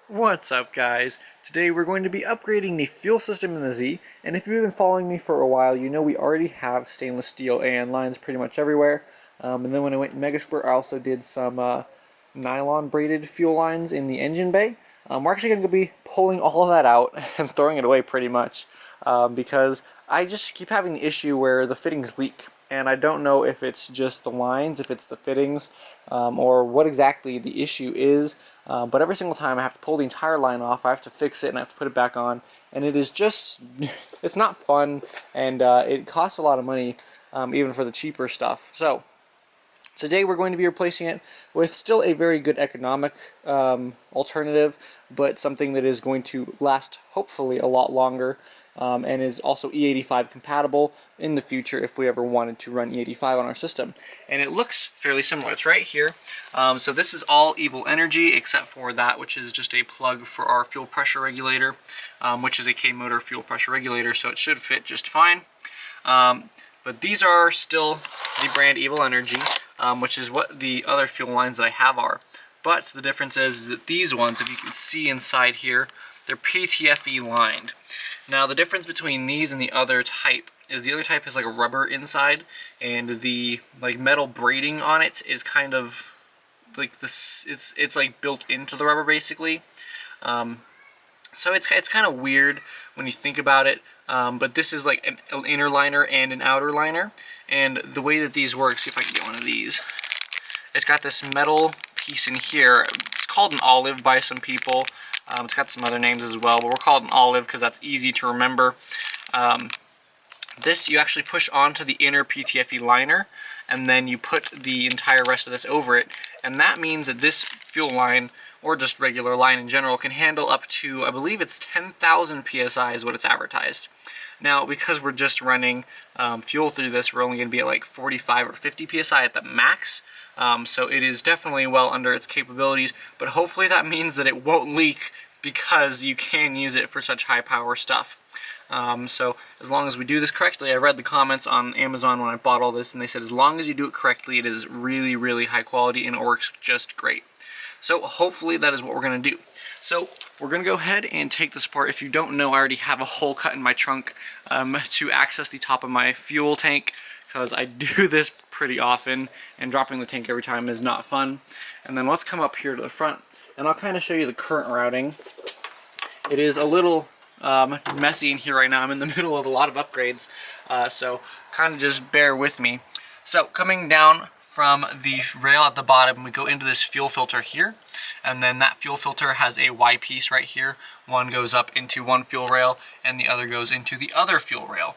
What's up, guys? Today we're going to be upgrading the fuel system in the Z, and if you've been following me for a while, you know we already have stainless steel AN lines pretty much everywhere. And then when I went to Megasquirt, I also did some nylon braided fuel lines in the engine bay. We're actually going to be pulling all of that out and throwing it away pretty much because I just keep having the issue where the fittings leak. And I don't know if it's just the lines, if it's the fittings, or what exactly the issue is. But every single time I have to pull the entire line off, I have to fix it and I have to put it back on. And it is just, it's not fun, and it costs a lot of money, even for the cheaper stuff. So today we're going to be replacing it with still a very good economic alternative, but something that is going to last hopefully a lot longer, and is also E85 compatible in the future if we ever wanted to run E85 on our system. And it looks fairly similar. It's right here. So this is all Evil Energy except for that, which is just a plug for our fuel pressure regulator, which is a K-motor fuel pressure regulator, so it should fit just fine. But these are still the brand Evil Energy, which is what the other fuel lines that I have are. But the difference is that these ones, if you can see inside here, they're PTFE lined. Now the difference between these and the other type is the other type is like a rubber inside, and the like metal braiding on it is kind of like this. It's like built into the rubber basically. So it's kind of weird when you think about it. But this is like an inner liner and an outer liner, and the way that these work, see if I can get one of these. It's got this metal piece in here. It's called an olive by some people. It's got some other names as well, but we're called an olive because that's easy to remember. This you actually push onto the inner PTFE liner, and then you put the entire rest of this over it, and that means that this fuel line, or just regular line in general, can handle up to, I believe it's 10,000 psi is what it's advertised. Now, because we're just running fuel through this, we're only going to be at like 45 or 50 psi at the max. So it is definitely well under its capabilities, but hopefully that means that it won't leak because you can use it for such high power stuff. So as long as we do this correctly, I read the comments on Amazon when I bought all this, and they said as long as you do it correctly, it is really, really high quality and it works just great. So hopefully that is what we're going to do. So we're going to go ahead and take this apart. If you don't know, I already have a hole cut in my trunk to access the top of my fuel tank, because I do this pretty often, and dropping the tank every time is not fun. And then let's come up here to the front, and I'll kind of show you the current routing. It is a little messy in here right now. I'm in the middle of a lot of upgrades, so kind of just bear with me. So coming down from the rail at the bottom, we go into this fuel filter here, and then that fuel filter has a Y piece right here. One goes up into one fuel rail and the other goes into the other fuel rail.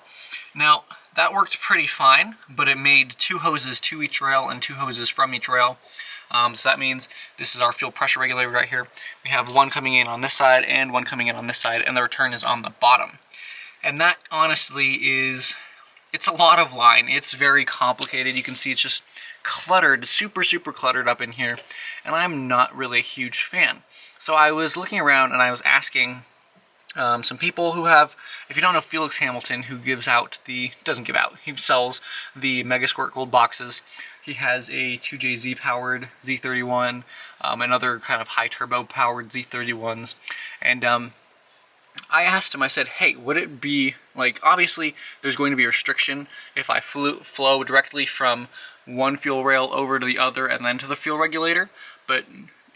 Now that worked pretty fine, but it made two hoses to each rail and two hoses from each rail. So that means this is our fuel pressure regulator right here. We have one coming in on this side and one coming in on this side, and the return is on the bottom. And that honestly is, it's a lot of line. It's very complicated. You can see it's just cluttered, super cluttered up in here, and I'm not really a huge fan. So I was looking around and I was asking some people who have, if you don't know Felix Hamilton, who gives out the, doesn't give out, he sells the Megasquirt Gold boxes. He has a 2JZ powered Z31, and other kind of high turbo powered Z31s, and I asked him, I said, hey, would it be, like, obviously there's going to be a restriction if I flow directly from one fuel rail over to the other and then to the fuel regulator, but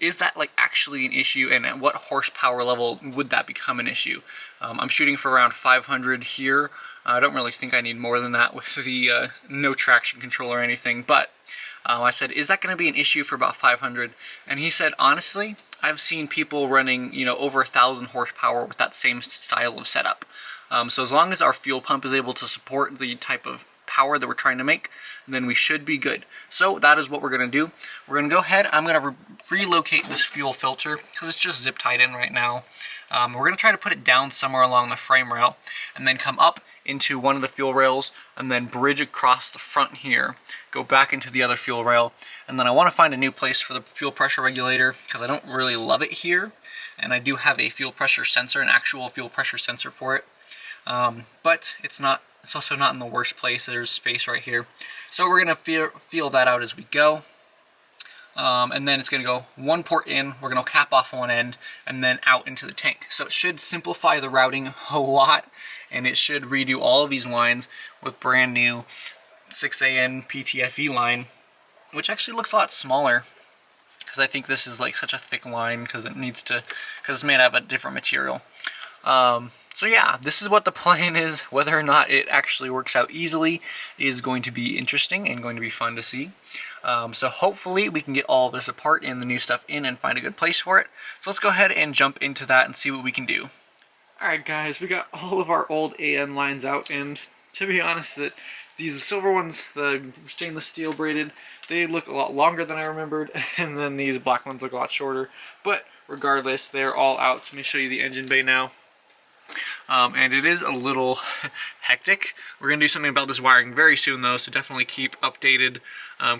is that like actually an issue, and at what horsepower level would that become an issue? I'm shooting for around 500 here. I don't really think I need more than that with the no traction control or anything, but I said, is that going to be an issue for about 500? And he said, honestly, I've seen people running, you know, over 1,000 horsepower with that same style of setup. So as long as our fuel pump is able to support the type of power that we're trying to make, then we should be good. So that is what we're going to do. We're going to go ahead, I'm going to relocate this fuel filter because it's just zip tied in right now. We're going to try to put it down somewhere along the frame rail, and then come up into one of the fuel rails, and then bridge across the front here, go back into the other fuel rail, and then I want to find a new place for the fuel pressure regulator because I don't really love it here, and I do have a fuel pressure sensor, an actual fuel pressure sensor for it, but it's also not in the worst place. There's space right here, so we're going to feel that out as we go. and then it's going to go one port in, we're going to cap off one end, and then out into the tank. So it should simplify the routing a lot, and it should redo all of these lines with brand new 6AN PTFE line, which actually looks a lot smaller, because I think this is like such a thick line because it's made out of a different material. So yeah, this is what the plan is. Whether or not it actually works out easily is going to be interesting and going to be fun to see. So hopefully we can get all this apart and the new stuff in and find a good place for it. So let's go ahead and jump into that and see what we can do. Alright guys, we got all of our old AN lines out, and to be honest, these silver ones, the stainless steel braided, they look a lot longer than I remembered, and then these black ones look a lot shorter. But regardless, they're all out. Let me show you the engine bay now. And it is a little hectic. We're going to do something about this wiring very soon though, so definitely keep updated,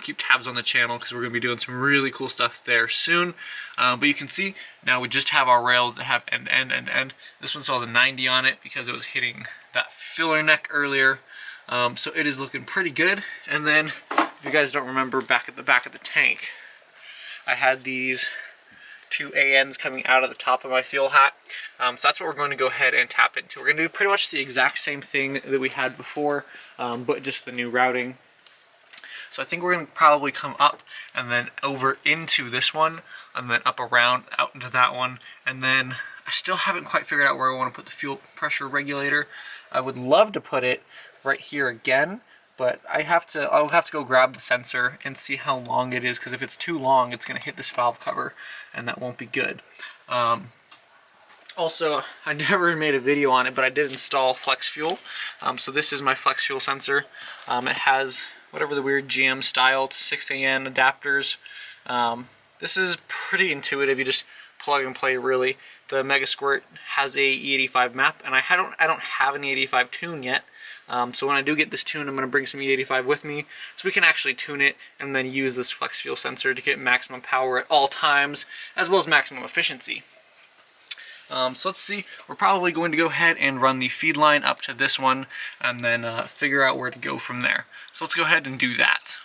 keep tabs on the channel, because we're going to be doing some really cool stuff there soon. But you can see now we just have our rails that have end. This one still has a 90 on it because it was hitting that filler neck earlier. So it is looking pretty good. And then, if you guys don't remember, back at the back of the tank, I had these two ANs coming out of the top of my fuel hat. So that's what we're going to go ahead and tap into. We're going to do pretty much the exact same thing that we had before, but just the new routing. So I think we're going to probably come up and then over into this one, and then up around out into that one, and then I still haven't quite figured out where I want to put the fuel pressure regulator. I would love to put it right here again, but I'll have to go grab the sensor and see how long it is, because if it's too long, it's going to hit this valve cover, and that won't be good. Also, I never made a video on it, but I did install flex fuel. So this is my flex fuel sensor. It has whatever the weird GM style to 6AN adapters. This is pretty intuitive. You just plug and play, really. The Mega Squirt has a E85 map, and I don't have an E85 tune yet. So when I do get this tune, I'm going to bring some E85 with me so we can actually tune it and then use this flex fuel sensor to get maximum power at all times, as well as maximum efficiency. So let's see, we're probably going to go ahead and run the feed line up to this one and then figure out where to go from there. So let's go ahead and do that.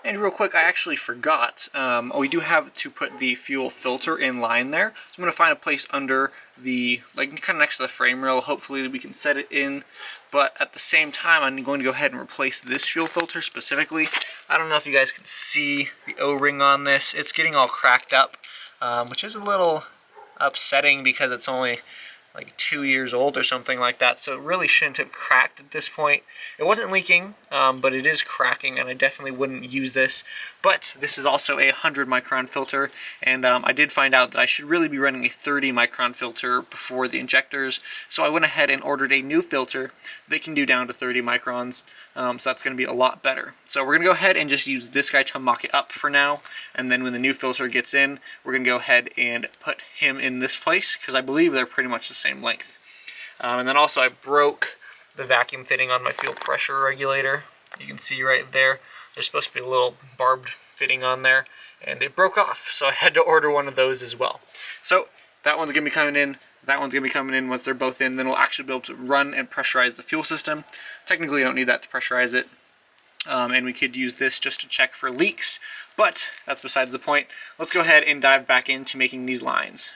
And real quick, I actually forgot, we do have to put the fuel filter in line there. So I'm going to find a place under the, like kind of next to the frame rail, hopefully we can set it in. But at the same time, I'm going to go ahead and replace this fuel filter specifically. I don't know if you guys can see the O-ring on this. It's getting all cracked up, which is a little upsetting because it's only like 2 years old or something like that, so it really shouldn't have cracked at this point. It wasn't leaking, but it is cracking, and I definitely wouldn't use this. But this is also a 100 micron filter, and I did find out that I should really be running a 30 micron filter before the injectors, so I went ahead and ordered a new filter that can do down to 30 microns, so that's going to be a lot better. So we're going to go ahead and just use this guy to mock it up for now, and then when the new filter gets in, we're going to go ahead and put him in this place, because I believe they're pretty much the same length. And then also I broke the vacuum fitting on my fuel pressure regulator. You can see right there, there's supposed to be a little barbed fitting on there, and it broke off, so I had to order one of those as well. So that one's going to be coming in, that one's going to be coming in. Once they're both in, then we'll actually be able to run and pressurize the fuel system. Technically you don't need that to pressurize it, and we could use this just to check for leaks, but that's besides the point. Let's go ahead and dive back into making these lines.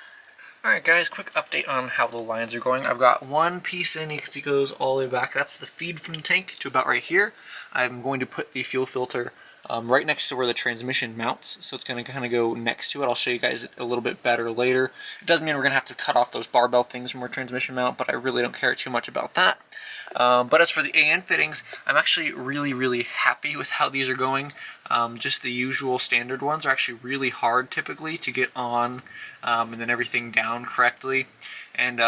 Alright guys, quick update on how the lines are going. I've got one piece in, you can see it goes all the way back. That's the feed from the tank to about right here. I'm going to put the fuel filter right next to where the transmission mounts, so it's going to kind of go next to it. I'll show you guys a little bit better later. It does mean we're going to have to cut off those barbell things from our transmission mount, but I really don't care too much about that. But as for the AN fittings, I'm actually really happy with how these are going. Just the usual standard ones are actually really hard typically to get on and then everything down correctly. And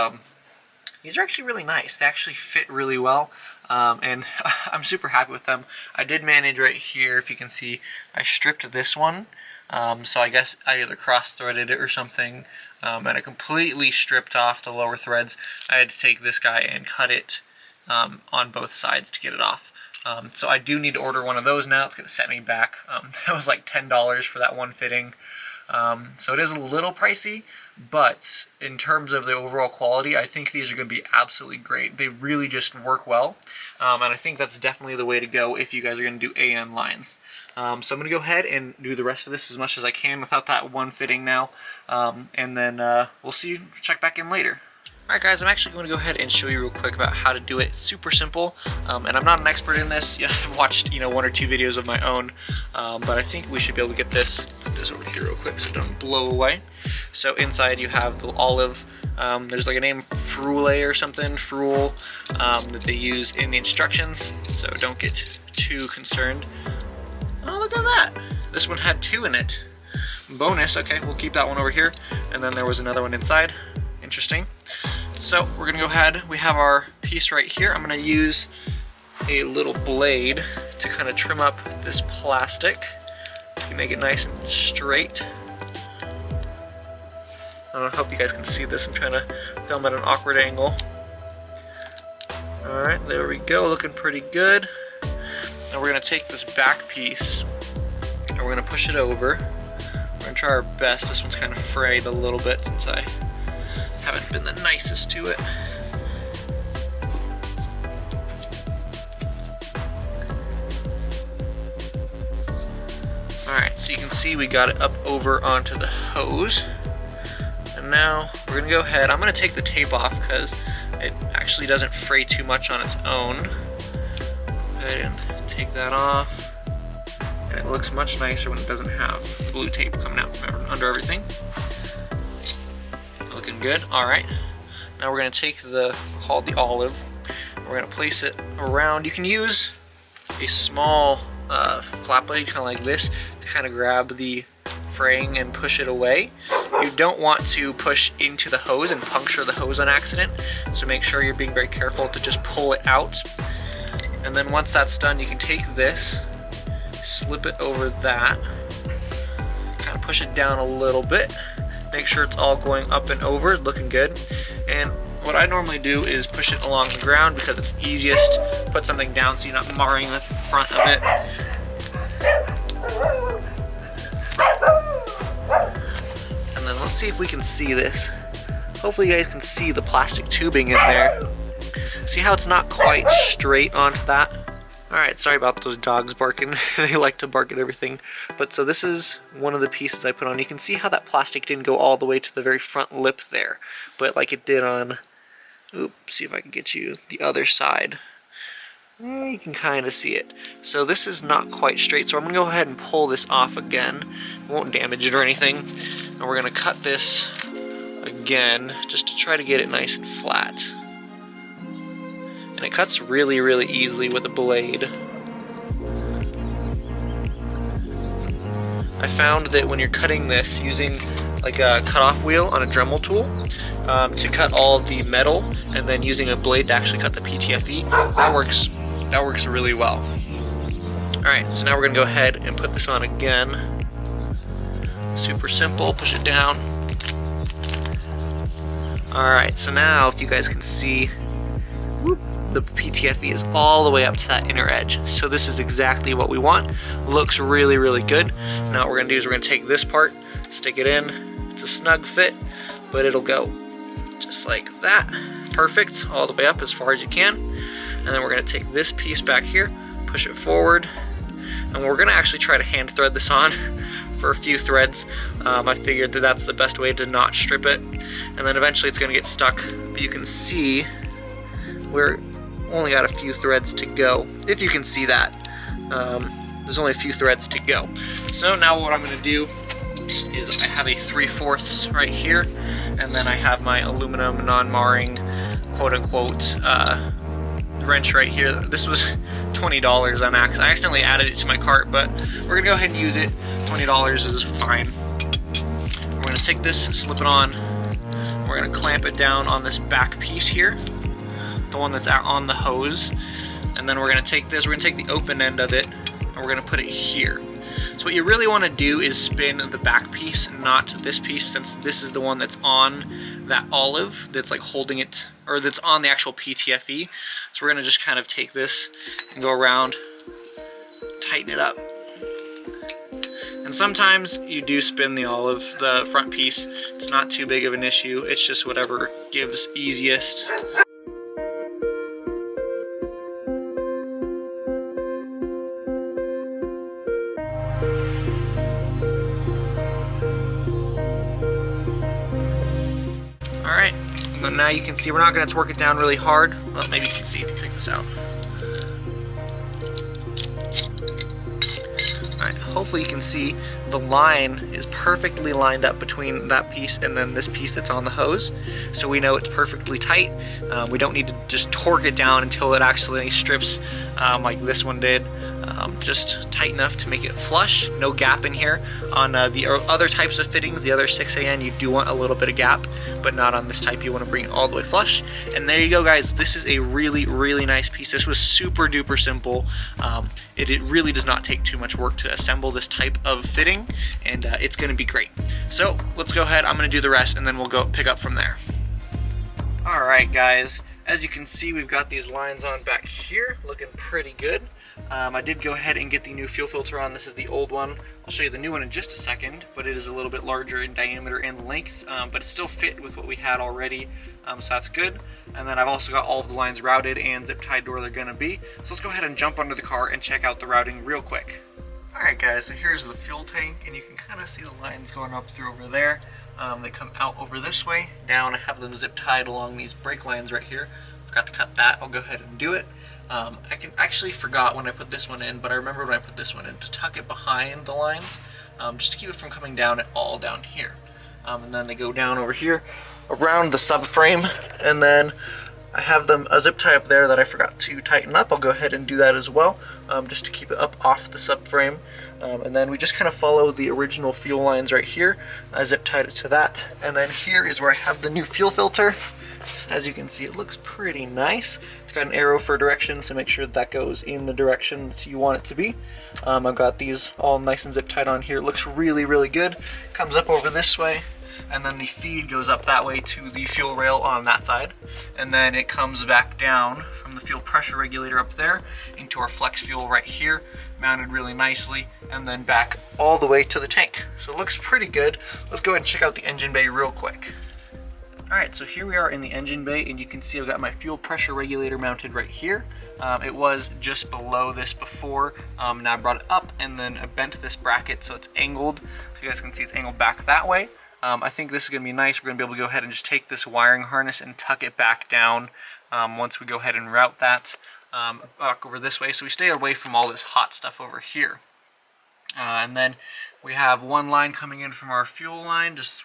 these are actually really nice. They actually fit really well, and I'm super happy with them. I did manage right here, if you can see, I stripped this one, so I guess I either cross-threaded it or something, and I completely stripped off the lower threads. I had to take this guy and cut it on both sides to get it off. So I do need to order one of those now. It's going to set me back. That was like $10 for that one fitting. So it is a little pricey, but in terms of the overall quality, I think these are going to be absolutely great. They really just work well, and I think that's definitely the way to go if you guys are going to do AN lines. So I'm going to go ahead and do the rest of this as much as I can without that one fitting now. And then we'll see you, check back in later. Alright guys, I'm actually going to go ahead and show you real quick about how to do it. It's super simple, and I'm not an expert in this. I've watched, one or two videos of my own, but I think we should be able to get this, put this over here real quick so it doesn't blow away. So inside you have the olive, there's like a name, Frule or something, Frule, that they use in the instructions, so don't get too concerned. Oh, look at that! This one had 2 in it. Bonus, okay, we'll keep that one over here, and then there was another one inside. Interesting. So we're gonna go ahead, we have our piece right here. I'm gonna use a little blade to kind of trim up this plastic to make it nice and straight. I hope you guys can see this. I'm trying to film at an awkward angle. Alright, there we go, looking pretty good. Now we're gonna take this back piece and we're gonna push it over. We're gonna try our best. This one's kind of frayed a little bit since I haven't been the nicest to it. Alright, so you can see we got it up over onto the hose. And now we're gonna go ahead, I'm gonna take the tape off because it actually doesn't fray too much on its own. Go ahead and take that off. And it looks much nicer when it doesn't have blue tape coming out from under everything. Looking good. Alright, now we're going to take called the olive, we're going to place it around. You can use a small flat blade, kind of like this, to kind of grab the fraying and push it away. You don't want to push into the hose and puncture the hose on accident, so make sure you're being very careful to just pull it out. And then once that's done, you can take this, slip it over that, kind of push it down a little bit. Make sure it's all going up and over, looking good. And what I normally do is push it along the ground because it's easiest. Put something down so you're not marring the front of it. And then let's see if we can see this. Hopefully you guys can see the plastic tubing in there. See how it's not quite straight onto that? Alright, sorry about those dogs barking. They like to bark at everything. But so this is one of the pieces I put on. You can see how that plastic didn't go all the way to the very front lip there, but like it did on, oops, see if I can get you the other side. You can kind of see it. So this is not quite straight, so I'm going to go ahead and pull this off again. It won't damage it or anything. And we're going to cut this again, just to try to get it nice and flat. And it cuts really, really easily with a blade. I found that when you're cutting this using like a cutoff wheel on a Dremel tool to cut all of the metal, and then using a blade to actually cut the PTFE, that works really well. Alright, so now we're gonna go ahead and put this on again. Super simple, push it down. Alright, so now if you guys can see, whoop, the PTFE is all the way up to that inner edge. So this is exactly what we want. Looks really, really good. Now what we're gonna do is we're gonna take this part, stick it in. It's a snug fit, but it'll go just like that. Perfect, all the way up as far as you can. And then we're gonna take this piece back here, push it forward, and we're gonna actually try to hand thread this on for a few threads. I figured that that's the best way to not strip it, and then eventually it's gonna get stuck. But you can see we're only got a few threads to go, if you can see that. There's only a few threads to go. So now what I'm gonna do is I have a 3/4 right here, and then I have my aluminum non-marring quote-unquote wrench right here. This was $20 on accident. I accidentally added it to my cart, but we're gonna go ahead and use it. $20 is fine. We're gonna take this, slip it on. We're gonna clamp it down on this back piece here, the one that's out on the hose, and then we're gonna take this, we're gonna take the open end of it, and we're gonna put it here. So what you really want to do is spin the back piece, not this piece, since this is the one that's on that olive, that's like holding it, or that's on the actual PTFE. So we're gonna just kind of take this and go around, tighten it up. And sometimes you do spin the olive, the front piece. It's not too big of an issue. It's just whatever gives easiest. now you can see we're not going to torque it down really hard. Well, maybe you can see. Take this out. Alright, hopefully you can see the line is perfectly lined up between that piece and then this piece that's on the hose. So we know it's perfectly tight. We don't need to just torque it down until it actually strips like this one did. Just tight enough to make it flush, no gap in here. On the other types of fittings, the other 6AN, you do want a little bit of gap, but not on this type. You want to bring it all the way flush. And there you go, guys. This is a really, really nice piece. This was super duper simple. It really does not take too much work to assemble this type of fitting, and it's going to be great. So let's go ahead. I'm going to do the rest, and then we'll go pick up from there. All right, guys. As you can see, we've got these lines on back here, looking pretty good. I did go ahead and get the new fuel filter on. This is the old one. I'll show you the new one in just a second, but it is a little bit larger in diameter and length, but it still fit with what we had already, so that's good. And then I've also got all of the lines routed and zip tied to where they're gonna be. So let's go ahead and jump under the car and check out the routing real quick. Alright guys, so here's the fuel tank, and you can kind of see the lines going up through over there. They come out over this way, down. I have them zip tied along these brake lines right here. Forgot to cut that. I'll go ahead and do it. I actually forgot when I put this one in, but I remember when I put this one in to tuck it behind the lines, just to keep it from coming down at all down here. And then they go down over here around the subframe, and then I have them a zip tie up there that I forgot to tighten up. I'll go ahead and do that as well, just to keep it up off the subframe. And then we just kind of follow the original fuel lines right here. I zip tied it to that, and then here is where I have the new fuel filter. As you can see, it looks pretty nice. It's got an arrow for direction, so make sure that goes in the direction that you want it to be. I've got these all nice and zip tied on here. It looks really, really good. Comes up over this way, and then the feed goes up that way to the fuel rail on that side. And then it comes back down from the fuel pressure regulator up there into our flex fuel right here, mounted really nicely, and then back all the way to the tank. So it looks pretty good. Let's go ahead and check out the engine bay real quick. Alright, so here we are in the engine bay, and you can see I've got my fuel pressure regulator mounted right here. It was just below this before, now I brought it up and then I bent this bracket so it's angled. So you guys can see it's angled back that way. I think this is going to be nice. We're going to be able to go ahead and just take this wiring harness and tuck it back down once we go ahead and route that back over this way, so we stay away from all this hot stuff over here. And then we have one line coming in from our fuel line, just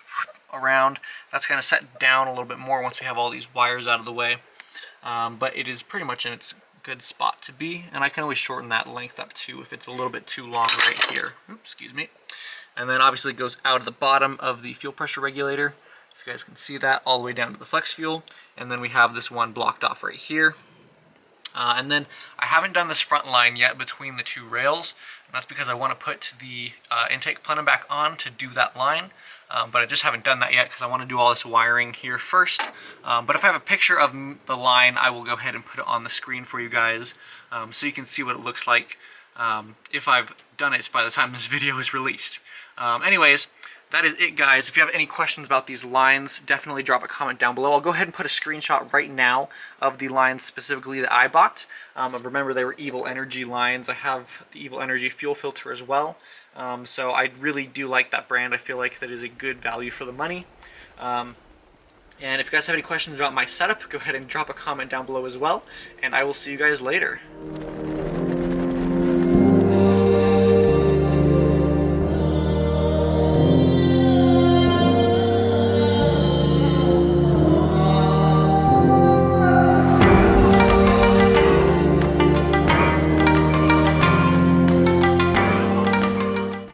around. That's going to set down a little bit more once we have all these wires out of the way. But it is pretty much in its good spot to be, and I can always shorten that length up too if it's a little bit too long right here. Oops, excuse me. And then obviously it goes out of the bottom of the fuel pressure regulator. If you guys can see that, all the way down to the flex fuel. And then we have this one blocked off right here. And then I haven't done this front line yet between the two rails, and that's because I want to put the intake plenum back on to do that line. But I just haven't done that yet because I want to do all this wiring here first. But if I have a picture of the line, I will go ahead and put it on the screen for you guys, so you can see what it looks like if I've done it by the time this video is released. Anyways, that is it, guys. If you have any questions about these lines, definitely drop a comment down below. I'll go ahead and put a screenshot right now of the lines specifically that I bought. Remember, they were Evil Energy lines. I have the Evil Energy fuel filter as well. So I really do like that brand. I feel like that is a good value for the money. And if you guys have any questions about my setup, go ahead and drop a comment down below as well. And I will see you guys later.